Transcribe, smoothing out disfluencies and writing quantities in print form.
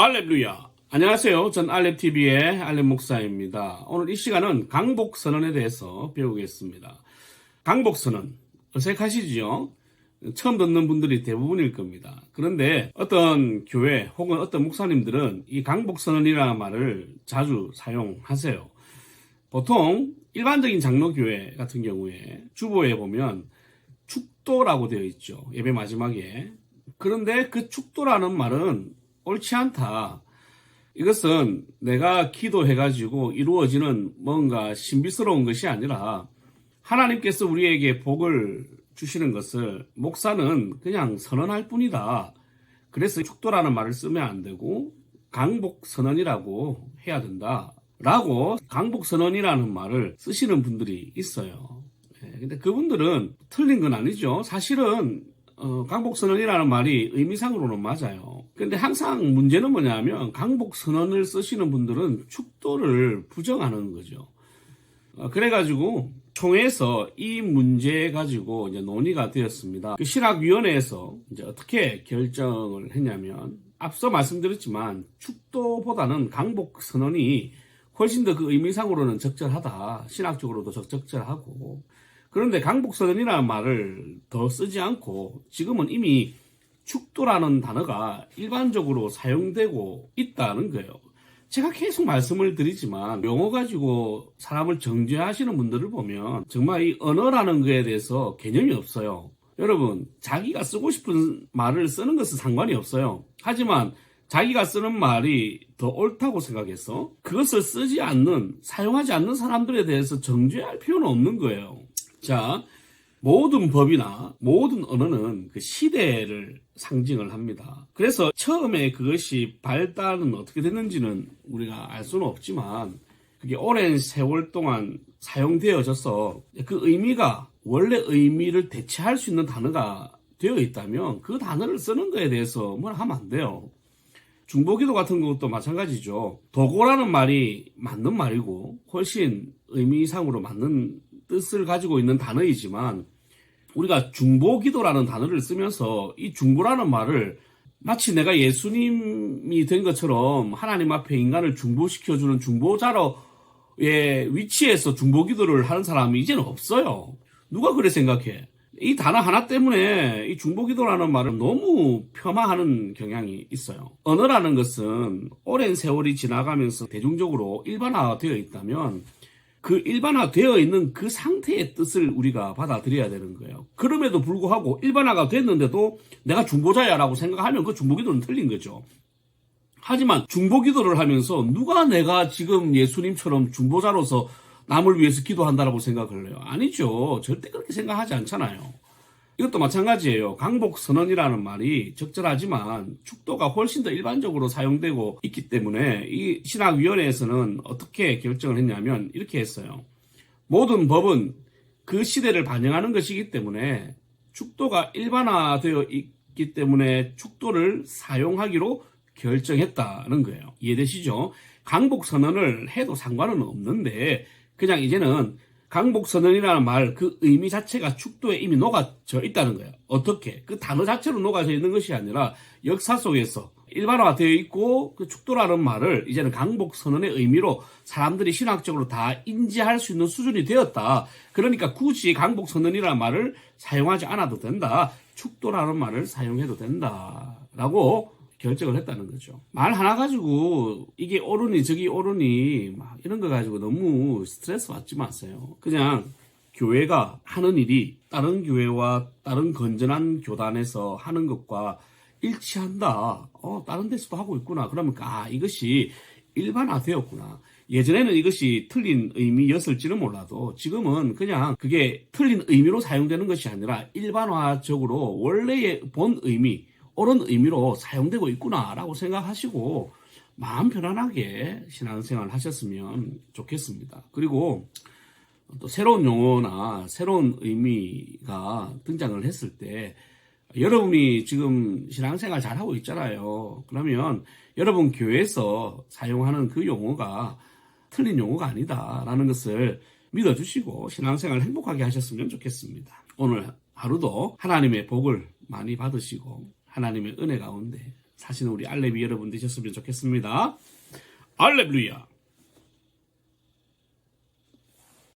알렙루야. 안녕하세요. 전 알렙TV의 알렙 목사입니다. 오늘 이 시간은 강복선언에 대해서 배우겠습니다. 강복선언, 어색하시죠? 처음 듣는 분들이 대부분일 겁니다. 그런데 어떤 교회 혹은 어떤 목사님들은 이 강복선언이라는 말을 자주 사용하세요. 보통 일반적인 장로교회 같은 경우에 주보에 보면 축도라고 되어 있죠. 예배 마지막에. 그런데 그 축도라는 말은 옳지 않다. 이것은 내가 기도해가지고 이루어지는 뭔가 신비스러운 것이 아니라 하나님께서 우리에게 복을 주시는 것을 목사는 그냥 선언할 뿐이다. 그래서 축도라는 말을 쓰면 안 되고 강복선언이라고 해야 된다. 라고 강복선언이라는 말을 쓰시는 분들이 있어요. 근데 그분들은 틀린 건 아니죠. 사실은 강복선언이라는 말이 의미상으로는 맞아요. 근데 항상 문제는 뭐냐면 강복선언을 쓰시는 분들은 축도를 부정하는 거죠. 그래가지고 총회에서 이 문제 가지고 이제 논의가 되었습니다. 그 신학위원회에서 이제 어떻게 결정을 했냐면 앞서 말씀드렸지만 축도보다는 강복선언이 훨씬 더 그 의미상으로는 적절하다. 신학적으로도 적절하고. 그런데 강복선언이라는 말을 더 쓰지 않고 지금은 이미 축도라는 단어가 일반적으로 사용되고 있다는 거예요. 제가 계속 말씀을 드리지만 용어 가지고 사람을 정죄하시는 분들을 보면 정말 이 언어라는 거에 대해서 개념이 없어요. 여러분, 자기가 쓰고 싶은 말을 쓰는 것은 상관이 없어요. 하지만 자기가 쓰는 말이 더 옳다고 생각해서 그것을 쓰지 않는, 사용하지 않는 사람들에 대해서 정죄할 필요는 없는 거예요. 자, 모든 법이나 모든 언어는 그 시대를 상징을 합니다. 그래서 처음에 그것이 발달은 어떻게 됐는지는 우리가 알 수는 없지만 그게 오랜 세월 동안 사용되어져서 그 의미가 원래 의미를 대체할 수 있는 단어가 되어 있다면 그 단어를 쓰는 거에 대해서 뭘 하면 안 돼요. 중보기도 같은 것도 마찬가지죠. 도고라는 말이 맞는 말이고 훨씬 의미상으로 맞는 뜻을 가지고 있는 단어이지만 우리가 중보기도라는 단어를 쓰면서 이 중보라는 말을 마치 내가 예수님이 된 것처럼 하나님 앞에 인간을 중보시켜주는 중보자로의 위치에서 중보기도를 하는 사람이 이제는 없어요. 누가 그래 생각해? 이 단어 하나 때문에 이 중보기도라는 말을 너무 폄하하는 경향이 있어요. 언어라는 것은 오랜 세월이 지나가면서 대중적으로 일반화되어 있다면 그 일반화되어 있는 그 상태의 뜻을 우리가 받아들여야 되는 거예요. 그럼에도 불구하고 일반화가 됐는데도 내가 중보자야 라고 생각하면 그 중보기도는 틀린 거죠. 하지만 중보기도를 하면서 누가 내가 지금 예수님처럼 중보자로서 남을 위해서 기도한다라고 생각을 해요? 아니죠. 절대 그렇게 생각하지 않잖아요. 이것도 마찬가지예요. 강복선언이라는 말이 적절하지만 축도가 훨씬 더 일반적으로 사용되고 있기 때문에 이 신학위원회에서는 어떻게 결정을 했냐면 이렇게 했어요. 모든 법은 그 시대를 반영하는 것이기 때문에 축도가 일반화되어 있기 때문에 축도를 사용하기로 결정했다는 거예요. 이해되시죠? 강복선언을 해도 상관은 없는데 그냥 이제는 강복선언이라는 말 그 의미 자체가 축도에 이미 녹아져 있다는 거예요. 어떻게? 그 단어 자체로 녹아져 있는 것이 아니라 역사 속에서 일반화되어 있고 그 축도라는 말을 이제는 강복선언의 의미로 사람들이 신학적으로 다 인지할 수 있는 수준이 되었다. 그러니까 굳이 강복선언이라는 말을 사용하지 않아도 된다. 축도라는 말을 사용해도 된다라고 결정을 했다는 거죠. 말 하나 가지고 이게 옳으니 저기 옳으니 막 이런 거 가지고 너무 스트레스 받지 마세요. 그냥 교회가 하는 일이 다른 교회와 다른 건전한 교단에서 하는 것과 일치한다. 다른 데서도 하고 있구나. 그러면 이것이 일반화되었구나. 예전에는 이것이 틀린 의미였을지는 몰라도 지금은 그냥 그게 틀린 의미로 사용되는 것이 아니라 일반화적으로 원래의 본 의미, 옳은 의미로 사용되고 있구나라고 생각하시고 마음 편안하게 신앙생활 하셨으면 좋겠습니다. 그리고 또 새로운 용어나 새로운 의미가 등장을 했을 때 여러분이 지금 신앙생활 잘하고 있잖아요. 그러면 여러분 교회에서 사용하는 그 용어가 틀린 용어가 아니다라는 것을 믿어주시고 신앙생활 행복하게 하셨으면 좋겠습니다. 오늘 하루도 하나님의 복을 많이 받으시고 하나님의 은혜 가운데 사시는 우리 알레비 여러분 되셨으면 좋겠습니다. 알렐루야.